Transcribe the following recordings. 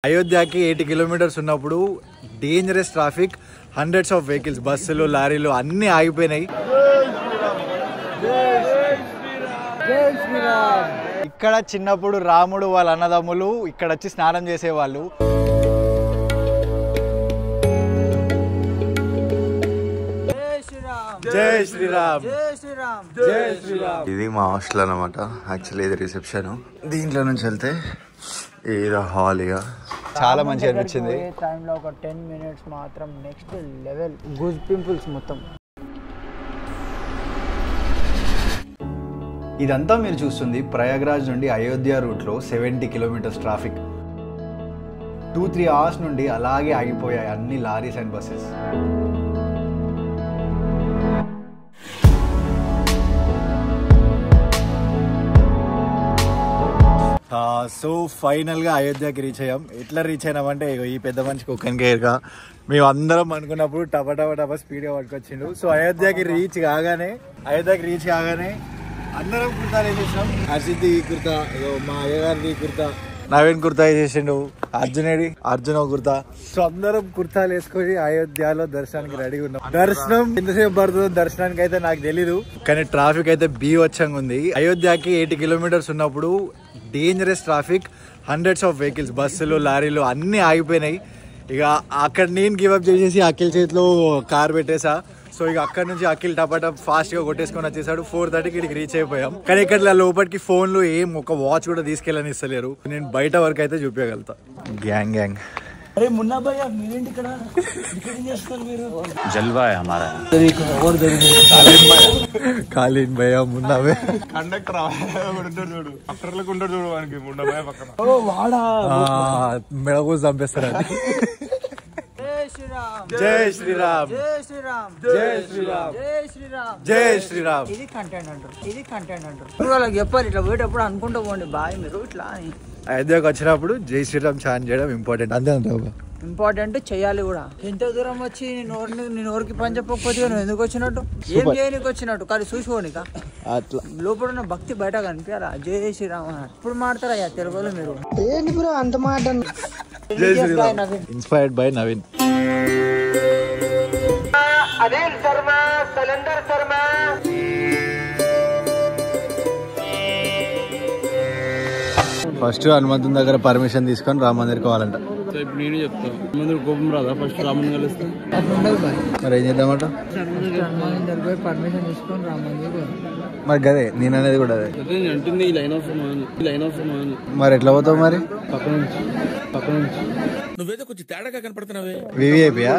అయోధ్యకి 80 kilometres ఉన్నప్పుడు dangerous traffic, hundreds of vehicles, బస్సులు, లారీలు అన్నీ ఆగిపోయినాయి. ఇక్కడ చిన్నప్పుడు రాముడు వాళ్ళ అన్నదమ్ములు ఇక్కడ వచ్చి స్నానం చేసేవాళ్ళు. జై శ్రీరామ్, జై శ్రీరామ్, జై శ్రీరామ్. ఇది మా హాస్టల్ అన్నమాట. యాక్చువల్లీ ఇది రిసెప్షన్. దీంట్లో నుంచి వెళ్తే ఏదో హాల్. ఇక చాలా మంచిగా అనిపించింది. టైంలో ఒక 10 minutes మాత్రం నెక్స్ట్ లెవెల్ గూజ్ పింపుల్స్ మొత్తం. ఇదంతా మీరు చూస్తుంది ప్రయాగ్రాజ్ నుండి అయోధ్య రూట్లో 70 కిలోమీటర్స్ ట్రాఫిక్. 2-3 అవర్స్ నుండి అలాగే ఆగిపోయాయి అన్ని లారీస్ అండ్ బస్సెస్. సో ఫైనల్గా అయోధ్యకి రీచ్ అయ్యాం. ఎట్లా రీచ్ అయినామంటే ఈ పెద్ద మనిషికి ఒక్కనికేరుగా మేము అందరం అనుకున్నప్పుడు టపా స్పీడ్గా పట్టుకొచ్చిండు. సో అయోధ్యకి రీచ్ కాగానే అందరం కుర్తాలు వేసేసాం. హర్షిత్ ఈ కుర్తా, మా అయ్యగారిది కుర్తా, నవీన్ కుర్తా వేసేసిండు, అర్జున్ కుర్తా. సో అందరం కుర్తాలు వేసుకొని అయోధ్యలో దర్శనానికి రెడీ ఉన్నాం. దర్శనం ఎంతసేపు పడుతుందో దర్శనానికి అయితే నాకు తెలీదు, కానీ ట్రాఫిక్ అయితే బీవచ్చంగా ఉంది. అయోధ్యకి 80 కిలోమీటర్స్ ఉన్నప్పుడు dangerous traffic, hundreds of vehicles, బస్సులు, లారీలు అన్నీ ఆగిపోయినాయి. ఇక అక్కడ నేను గివప్ చేసేసి అఖిల్ చేతిలో కార్ పెట్టేసా. సో ఇక అక్కడ నుంచి అఖిల్ టపాటా ఫాస్ట్గా కొట్టేసుకొని వచ్చేసాడు. 4:30కి ఇక్కడికి రీచ్ అయిపోయాం. కానీ ఇక్కడ లోపలికి ఫోన్లు ఏం ఒక వాచ్ కూడా తీసుకెళ్ళని ఇస్తలేరు. నేను బయట వరకు అయితే చూపించగలుగుతా. గ్యాంగ్ అరే మున్నా భయ్యా మీరేంటి ఇక్కడ చేస్తున్నారు మీరు? జల్వా హమారా కాలీన్ భయ్యా మున్నా కండక్టర్ చూడు, అఫ్టర్లకు ఉంటాడు చూడు, వానికి మున్నా భయ్య పక్కన. ఓ వాడా మెడకోసి చంపేస్తారా? జై శ్రీరామ్, జై శ్రీరామ్, జై శ్రీరామ్, జై శ్రీరామ్, జై శ్రీరామ్. ఇది కంటెంట్ అంటారు. వాళ్ళకి చెప్పాలి ఇట్లా పోయేటప్పుడు అనుకుంటూ పోండి బాయ్ మీరు ఇట్లా అని. అయోధ్యకు వచ్చినప్పుడు జై శ్రీరామ్ ఛాన్ చేయడం ఇంపార్టెంట్. అంతే అంటావు? ఇంపార్టెంట్ చెయ్యాలి కూడా. ఎంత దూరం వచ్చి నేను ఎవరికి పని చెప్పకపోతే నువ్వు ఎందుకు వచ్చినట్టు? ఏం చేయడానికి వచ్చినట్టు? కానీ చూసుకోనిక అట్లా లోపల ఉన్న భక్తి బయట కనిపించాలా? జై శ్రీరామ్ ఇప్పుడు మాడతారా తెలుగులో మీరు? ఏంటి బ్రో అంత మాట? జై Shriram. Inspired by Naveen. Anil Sharma, Salandar Sharma. First హనుమంతుని దగ్గర పర్మిషన్ తీసుకొని రామ మందిర్కి పోవాలంట. ఇప్పుడు నేను చెప్తాను, మందిర్ కోపం రాదా? ఫస్ట్ రాముని కలిస్తే మరి ఏం చేద్దామంట? పర్మిషన్ తీసుకొని రామ మందిర్. మరి గదే నేను అనేది కూడా అదే అంటుంది. ఈ లైన్ ఆఫ్ మరి ఎట్లా పోతావు? మరి పక్క నుంచి నువ్వేదో కొంచెం తేడాగా కనపడుతున్నావే. వివిఐపియా?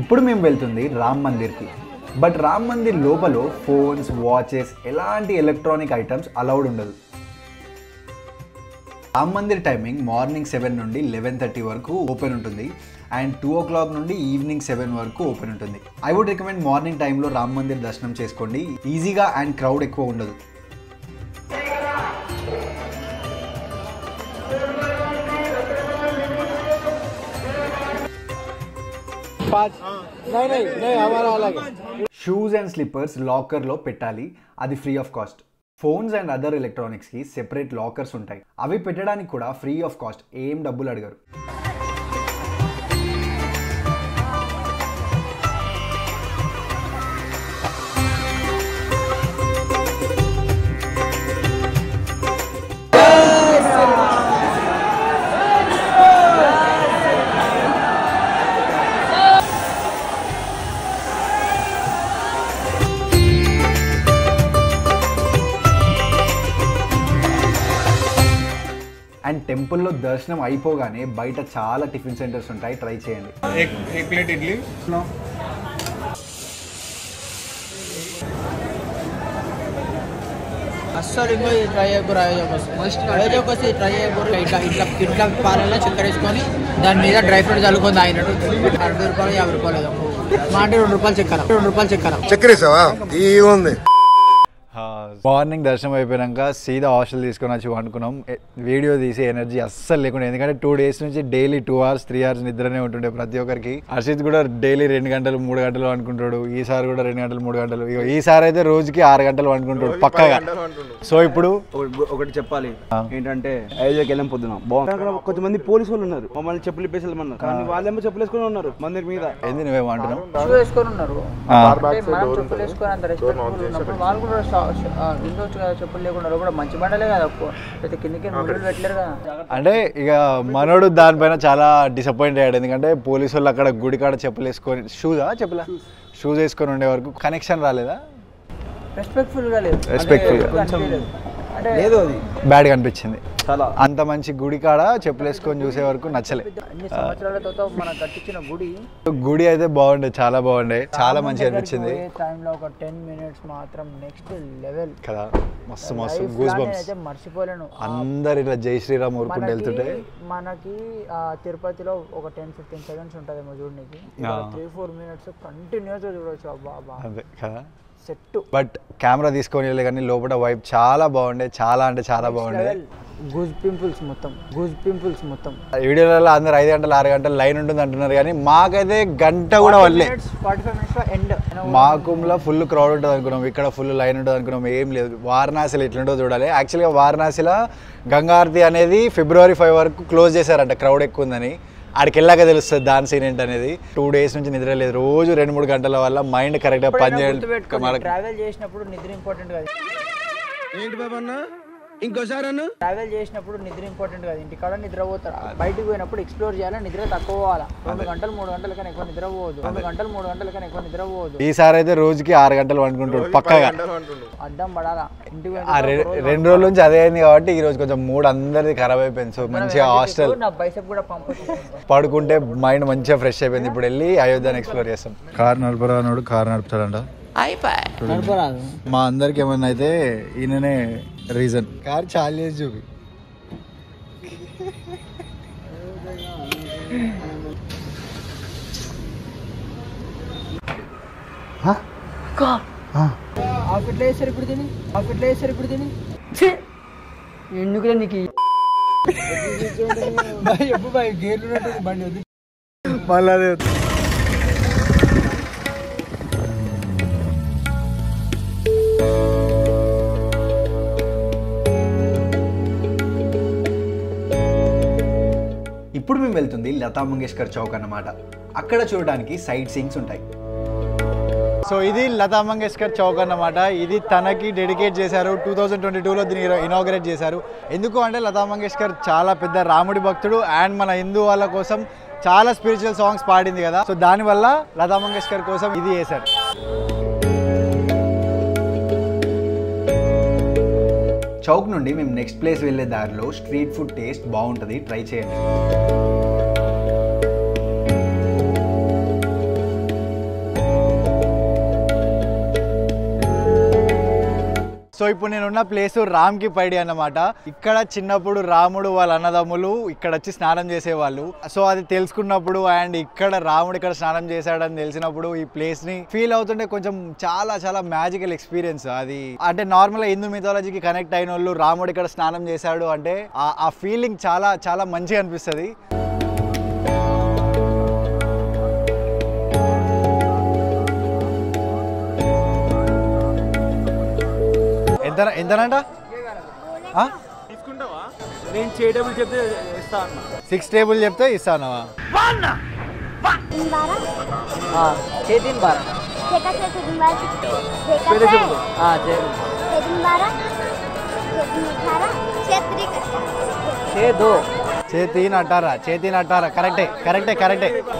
ఇప్పుడు మేము వెళ్తుంది రామ్ మందిర్కి. బట్ రామ్ మందిర్ లోపల ఫోన్స్, వాచెస్, ఎలాంటి ఎలక్ట్రానిక్ ఐటమ్స్ అలౌడ్ ఉండదు. రామ్ మందిర్ టైమింగ్ మార్నింగ్ 7 నుండి 11:30 వరకు ఓపెన్ ఉంటుంది అండ్ 2 o'clock నుండి ఈవినింగ్ 7 వరకు ఓపెన్ ఉంటుంది. ఐ వుడ్ రికమెండ్ మార్నింగ్ టైంలో రామ్ మందిర్ దర్శనం చేసుకోండి. ఈజీగా అండ్ క్రౌడ్ ఎక్కువ ఉండదు. షూస్ అండ్ స్లిప్పర్స్ లాకర్లో పెట్టాలి, అది free of cost. Phones and other ఎలక్ట్రానిక్స్కి సెపరేట్ లాకర్స్ ఉంటాయి, అవి పెట్టడానికి కూడా ఫ్రీ ఆఫ్ కాస్ట్, ఏం డబ్బులు అడగరు. అండ్ టెంపుల్లో దాంట్లో దర్శనం అయిపోగానే బయట చాలా టిఫిన్ సెంటర్స్ ఉంటాయి, ట్రై చేయండి. एक प्लेट इडली అస్సలు ఇంకో ట్రై చేయకూడదు. అయోధ్యకు ట్రై చేయకూడదు. ఇట్లా పాలల్లో చక్కెర వేసుకొని దాని మీద డ్రై ఫ్రూట్ చల్లుకొని తాగినట్టు 60 రూపాయలు 50 రూపాయలు మా అంటే 2 రూపాయలు చక్కెర ఉంది. మార్నింగ్ దర్శనం అయిపోయాక సీదా హాస్టల్ తీసుకొని వచ్చి వండుకున్నాం. వీడియో తీసే ఎనర్జీ అస్సలు లేకుండా, ఎందుకంటే 2 days నుంచి డైలీ 2 hours 3 hours నిద్రనే ఉంటుండే ప్రతి ఒక్కరికి. హర్షిత్ కూడా డైలీ 2 గంటలు 3 గంటలు అనుకుంటాడు, ఈసారి కూడా 2 గంటలు 3 గంటలు, ఈసారి అయితే రోజుకి 6 గంటలు అనుకుంటాడు పక్కగా. సో ఇప్పుడు ఒకటి చెప్పాలి ఏంటంటే అయోధ్యకి వెళ్ళాం పొద్దున బాగుంది. కొంతమంది పోలీసు వాళ్ళు ఉన్నారు, మమ్మల్ని చెప్పులు ఇప్పేసి వెళ్ళమన్నారు, కానీ వాళ్ళేమో చెప్పులు వేసుకొని ఉన్నారు మందిర్ మీద. ఏంది నువ్వేమంటున్నావు? షూ వేసుకొని ఉన్నారు, మనం చెప్పులు వేసుకొని అంత రెస్పెక్ట్ఫుల్ ఉన్నప్పుడు వాళ్ళు కూడా విండోస్ కదా చెప్పులు లేకుండా కూడా మంచి బండలే కదా, అయితే కిందకి ముళ్ళు పెట్టలేరు కదా. అంటే ఇక మనోడు దానిపైన చాలా డిసప్పాయింట్ అయ్యాడు, ఎందుకంటే పోలీసు వాళ్ళు అక్కడ గుడి కాడ చెప్పులు వేసుకొని షూస్ వేసుకొని ఉండే వరకు కనెక్షన్ రాలేదా? రెస్పెక్ట్ఫుల్ గా లేదు, లేదు అది బ్యాడ్గా అనిపించింది. చాలా అంత మంచి గుడి కాడ చెప్పులు వేసుకొని చూసే వరకు నచ్చలే. అన్ని సంవత్సరాల తర్వాత మనం కట్టించిన గుడి అయితే బాగుండే, చాలా బాగుండే, చాలా మంచిగా అనిపించింది. టైంలో ఒక 10 minutes మాత్రం నెక్స్ట్ లెవెల్ కదా, మస్తు మస్తు గూస్ బంప్స్. అయితే మర్చిపోలేను. అందరు ఇలా జై శ్రీరామ్ ఊరుకుంటూ వెళ్తుంటే మనకి తిరుపతిలో ఒక 10-15 seconds ఉంటుందేమో చూడడానికి, 3-4 minutes కంటిన్యూస్ చూడవచ్చు. అబ్బా అదే కదా సెట్. బట్ కెమెరా తీసుకొని వెళ్ళే కానీ లోపల వైబ్ చాలా బాగుండే, చాలా అంటే చాలా బాగుండే. గూజ్ పింపుల్స్ మొత్తం వీడియోలలో అందరు 5 గంటలు 6 గంటలు లైన్ ఉంటుంది అంటున్నారు, కానీ మాకైతే గంట కూడా వల్లే. 45 minutes లో ఎండ్. మాకుమ్లో ఫుల్ క్రౌడ్ ఉంటుంది అనుకున్నాం, ఇక్కడ ఫుల్ లైన్ ఉంటుంది అనుకున్నాం, ఏం లేదు. వారణాసిలో ఎట్లుంటో చూడాలి. యాక్చువల్గా వారణాసిలో గంగారతి అనేది February 5 వరకు క్లోజ్ చేశారంట, క్రౌడ్ ఎక్కువ ఉందని. ఆడికి వెళ్ళాక తెలుస్తుంది దాని సీన్ ఏంటనేది. 2 days నుంచి నిద్ర లేదు, రోజు 2-3 గంటల వల్ల మైండ్ కరెక్ట్గా పనిచేయాలి. ట్రావెల్ చేసినప్పుడు నిద్ర ఇంపార్టెంట్ కాదు. ఏంటి బాబా అన్న ఇంకోసారి అన్న ట్రావెల్ చేసినప్పుడు నిద్ర ఇంపార్టెంట్ కాదు, ఇంటికాడ నిద్ర పోతారు. బయటకు పోయినప్పుడు ఎక్స్ప్లోర్ చేయాలి, నిద్ర తక్కువ పోవాలా. 2 గంటలు 3 గంటల కన్నా ఎక్కువ నిద్ర పోవద్దు. 2 గంటలు 3 గంటల కన్నా ఎక్కువ నిద్ర పోవద్దు. ఈసారి అయితే రోజుకి 6 గంటలు అనుకుంటాడు పక్కగా, అడ్డం పడాలా. ఇంటికి 2 రోజుల నుంచి అదే అయింది కాబట్టి ఈ రోజు కొంచెం మూడ్ అందరిది ఖరాబ్ అయిపోయింది. సో మంచిగా హాస్టల్ నా బైసెప్ కూడా పంపొచ్చు, పడుకుంటే మైండ్ మంచిగా ఫ్రెష్ అయిపోయింది. ఇప్పుడు వెళ్ళి అయోధ్యని ఎక్స్ప్లోర్ చేస్తాం. కార్ నడపరానోడు కార్ నడుపుతాడంట. నడపరాదు. మా అందరికి ఏమన్నా అయితే ఈయననే రీజన్. కార్ చాలా చేసి చూపి. ఆఫిట్లో వేసారు ఇప్పుడు తిని ఎందుకులే నీకు చెప్పు బాయ్, గేర్లు ఉన్నట్టు బండి వద్దు మళ్ళీ అదే. ఇప్పుడు మేము వెళ్తుంది లతా మంగేష్కర్ చౌక్ అన్నమాట. అక్కడ చూడడానికి సైట్ సీయింగ్స్ ఉంటాయి. సో ఇది లతా మంగేష్కర్ చౌక్ అన్నమాట. ఇది తనకి డెడికేట్ చేశారు, 2022లో దీన్ని ఇనాగరేట్ చేశారు. ఎందుకు అంటే లతా మంగేష్కర్ చాలా పెద్ద రాముడి భక్తుడు అండ్ మన హిందూ వాళ్ళ కోసం చాలా స్పిరిచువల్ సాంగ్స్ పాడింది కదా, సో దానివల్ల లతా మంగేష్కర్ కోసం ఇది చేశారు. చౌక్ నుండి మేము నెక్స్ట్ ప్లేస్ వెళ్ళే దారిలో స్ట్రీట్ ఫుడ్ టేస్ట్ బాగుంటుంది, ట్రై చేయండి. సో ఇప్పుడు నేనున్న ప్లేస్ రామ్కి పైడి అన్నమాట. ఇక్కడ చిన్నప్పుడు రాముడు వాళ్ళ అన్నదమ్ములు ఇక్కడ వచ్చి స్నానం చేసేవాళ్ళు. సో అది తెలుసుకున్నప్పుడు అండ్ ఇక్కడ రాముడు ఇక్కడ స్నానం చేశాడని తెలిసినప్పుడు ఈ ప్లేస్ ని ఫీల్ అవుతుంటే కొంచెం చాలా చాలా మ్యాజికల్ ఎక్స్పీరియన్స్. అది అంటే నార్మల్ గా హిందూ మిథాలజీకి కనెక్ట్ అయిన వాళ్ళు రాముడు ఇక్కడ స్నానం చేశాడు అంటే ఆ ఫీలింగ్ చాలా చాలా మంచిగా అనిపిస్తుంది. ఎంతనంట? నేను చేయటబుల్ చెప్తే ఇస్తా అన్న. 6 టేబుల్ చెప్తే ఇస్తానా? చేతిని అట్టారా కరెక్టే.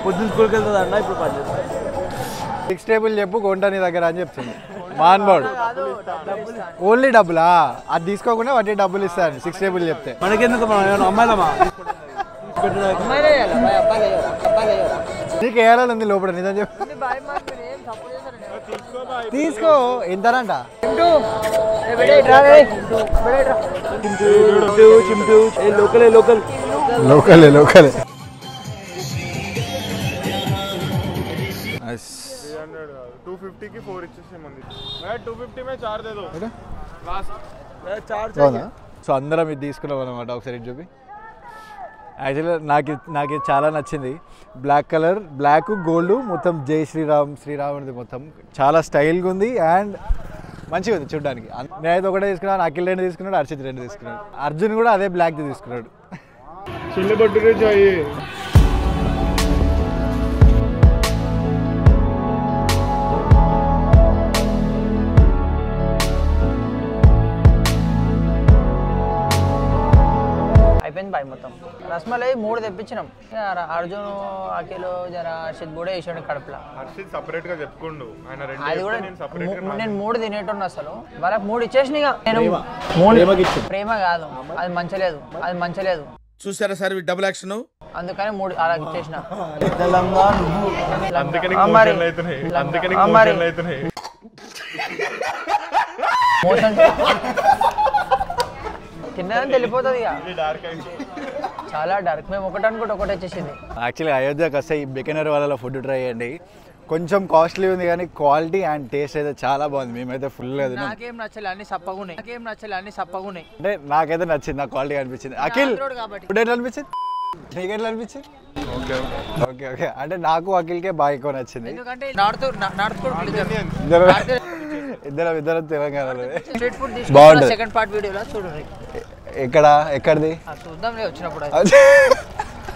పొద్దున్న స్కూల్కి వెళ్తుంది అన్న, ఇప్పుడు 6 టేబుల్ చెప్పు కొంట నీ దగ్గర అని చెప్తుంది. మాన్బాడు ఓన్లీ డబ్బులా అది తీసుకోకుండా వాటి డబ్బులు ఇస్తాను 6 టేబుల్ చెప్తే మనకెందుకు అమ్మాయిలమా నీకు వేయాలని ఉంది లోపల నిజం చెప్పు తీసుకో ఎంతనంట లోకలే లోకల్ లోకలే లోకలే 250 की 4 ఇచ్చేసేమంది 250 में 4 दे दो लास्ट సో అందరం ఇది తీసుకున్నాం అనమాట ఒకసారి ఇది చూపి యాక్చువల్గా నాకు ఇది చాలా నచ్చింది బ్లాక్ కలర్ బ్లాక్ గోల్డ్ మొత్తం జై శ్రీరాముడిది మొత్తం చాలా స్టైల్గా ఉంది అండ్ మంచిగా ఉంది చూడడానికి నేనైతే ఒకటే తీసుకున్నాను అఖిల్ 2 తీసుకున్నాడు హర్షిత్ 2 తీసుకున్నాడు అర్జున్ కూడా అదే బ్లాక్ది తీసుకున్నాడు చిల్లు బట్టురే చాయి అయిపోయింది బాయ్ మొత్తం రస్మలై 3 తెప్పించినాం అర్జున్ అఖిల్ జర హర్షిత్ కూడా వేసాడు కడుపులా హర్షిత్ సెపరేట్ గా చెప్పుకోండు ఆయన రెండు అది కూడా నేను సెపరేట్ గా నేను 3 తినేటోను అసలు వాళ్ళకి 3 ఇచ్చేసినా నేను 3 ప్రేమ కాదు అది మంచలేదు చూసారా సార్ డబుల్ యాక్షన్ అందుకని 3 అలా ఇచ్చేసిన అందుకని మోషన్ అవుతున్నాయి అందుకని మోషన్ అవుతున్నాయి మోషన్ తిన్నదని తెలిపోతుంది ఇక చాలా డార్క్ మేము ఒకటి అనుకుంటే ఒకటి వచ్చేసింది యాక్చువల్లీ అయోధ్యకి వస్తే ఈ బికనర్ వాళ్ళ ఫుడ్ ట్రై చేయండి కొంచెం కాస్ట్లీ ఉంది కానీ క్వాలిటీ అండ్ టేస్ట్ అయితే చాలా బాగుంది మేమైతే ఫుల్ నాకేం నచ్చలే అన్ని సప్పగున్నాయి అంటే నాకైతే నచ్చింది నాకు క్వాలిటీ అనిపించింది అఖిల్ ఫుడ్ ఎట్లా అనిపించింది నీకు ఎట్లా అనిపించింది ఓకే ఓకే అంటే నాకు అఖిల్కే బాగా ఎక్కువ నచ్చింది ఎందుకంటే ఇద్దరం తెలంగాణలో స్ట్రీట్ ఫుడ్ బాగుంటుంది సెకండ్ పార్ట్ వీడియోలో చూడండి ఎక్కడిది చూద్దాంలే వచ్చినప్పుడు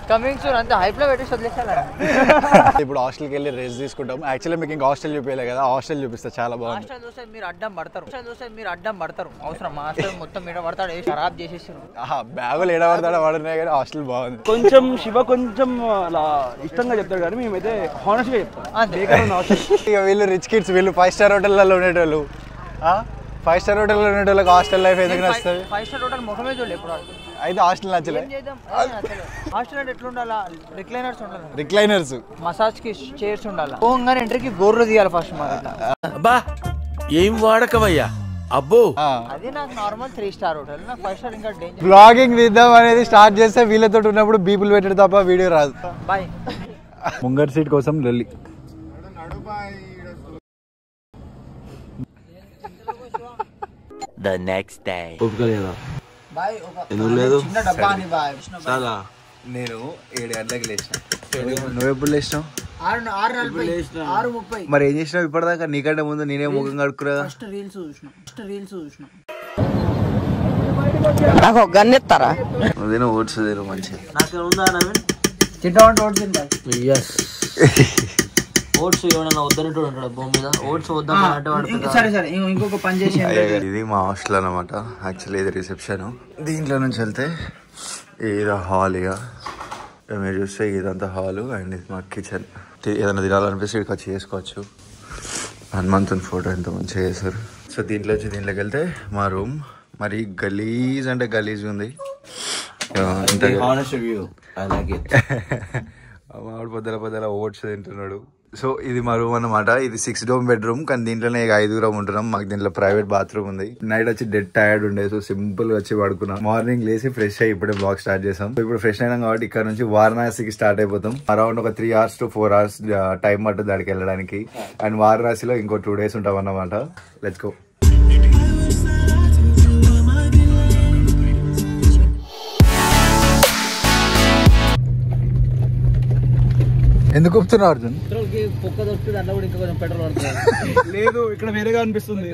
కమింగ్ సూన్ అంతా హైప్ లో పెట్టేసి వదిలేసారా ఇప్పుడు హాస్టల్కి వెళ్ళి రెస్ట్ తీసుకుంటాం యాక్చువల్లీ మీకు ఇంకా హాస్టల్ చూపించలే కదా హాస్టల్ చూపిస్తే చాలా బాగుంది హాస్టల్ చూస్తే మీరు అడ్డం పడతారు అవసరం హాస్టల్ మొత్తం మీద పడతాడు ఖరాబ్ చేసేసారు బ్యాగులు ఏడబడతాడో వాడున్నాయి కానీ హాస్టల్ బాగుంది కొంచెం శివ కొంచెం అలా ఇష్టంగా చెప్తాడు కానీ మేమైతే హానెస్ట్ గా చెప్తాం ఇక వీళ్ళు రిచ్ కిడ్స్ వీళ్ళు 5 స్టార్ హోటల్లో ఉండేటోళ్ళు 5 స్టార్ హోటల్లో ఉండేటోళ్ళకి హాస్టల్ లైఫ్ ఎందుకు నచ్చుతుంది 5 స్టార్ హోటల్ ముఖమే చూడలేదు ఎప్పుడు అయితే హాస్టల్ నచ్చలే హాస్టల్ అంటే ఎట్లా ఉండాలా రిక్లైనర్స్ ఉండాలి రిక్లైనర్స్ మసాజ్ కి చైర్స్ ఉండాలి పోగానే ఎంట్రీకి గోర్లు తీయాలి ఫస్ట్ మాకు అబ్బా ఏం వాడకవయ్యా అబ్బో అది నాకు నార్మల్ 3 స్టార్ హోటల్ నాకు 5 స్టార్ ఇంకా డేంజర్ బ్లాగింగ్ తీద్దాం అనేది స్టార్ట్ చేస్తే వీళ్ళతో ఉన్నప్పుడు బీపుల్ పెట్టాడు తప్ప వీడియో రాదు బాయ్ ముంగర్ సీట్ కోసం లొల్లి ద నెక్స్ట్ డే బాయ్ ఎందుకు లేదు చిన్న డబ్బా అని బాయ్ చాలా నేను 7 గంటలకు లేచిన నువ్వు ఎప్పుడు లేచినావు 6:30 మరి ఏం చేసినావు ఇప్పటిదాకా నీకంటే ముందు నేనే ముఖం కడుక్కురా ఫస్ట్ రీల్స్ చూసిన నాకు గన్ ఎత్తారా నువ్వు ఓట్స్ తిను మంచిగా నాకు ఉందా నవీన్ తింటామంటే ఓట్స్ తింటాయి yes ఓట్స్ ఏమైనా వద్దనట్టు ఉంటాడు భూమి మీద ఓట్స్ వద్దామంటే సరే ఇంకొక పని చేసి ఇది మా హాస్టల్ అనమాట యాక్చువల్లీ ఇది రిసెప్షన్ దీంట్లో నుంచి వెళ్తే ఇది హాల్ ఇక మీరు చూస్తే ఇదంతా హాలు అండ్ ఇది మా కిచెన్ ఏదైనా తినాలనిపిస్తే ఇక్కడికి వచ్చి చేసుకోవచ్చు హనుమంతుని ఫోటో ఎంత మంచిగా చేశారు సో దీంట్లోకి వెళ్తే మా రూమ్ మరి గలీజ్ అంటే గలీజ్ ఉంది మామిడి పొద్దుల ఓట్స్ తింటున్నాడు సో ఇది మా రూమ్ అనమాట ఇది 6 డోమ్ బెడ్రూమ్ కానీ దీంట్లోనే 5 ఉంటున్నాం మాకు దీంట్లో ప్రైవేట్ బాత్రూమ్ ఉంది నైట్ వచ్చి డెడ్ టైర్డ్ ఉండే సో సింపుల్ గా వచ్చి పడుకున్నాం మార్నింగ్ లేసి ఫ్రెష్ అయ్యి ఇప్పుడే బ్లాగ్ స్టార్ట్ చేసాం ఇప్పుడు ఫ్రెష్ అయినాం కాబట్టి ఇక్కడ నుంచి వారణాసికి స్టార్ట్ అయిపోతాం అరౌండ్ ఒక 3 hours to 4 hours టైం పడుతుంది దానికి వెళ్ళడానికి అండ్ వారణాసిలో ఇంకో 2 days ఉంటాం అన్నమాట లెట్స్ గో ఎందుకు ఒప్పుతున్నావు అర్జున్ పొక్క దొరుకుతుంది అట్లా కూడా ఇంకా కొంచెం పెట్రోల్ పడుతుంది లేదు ఇక్కడ వేరేగా అనిపిస్తుంది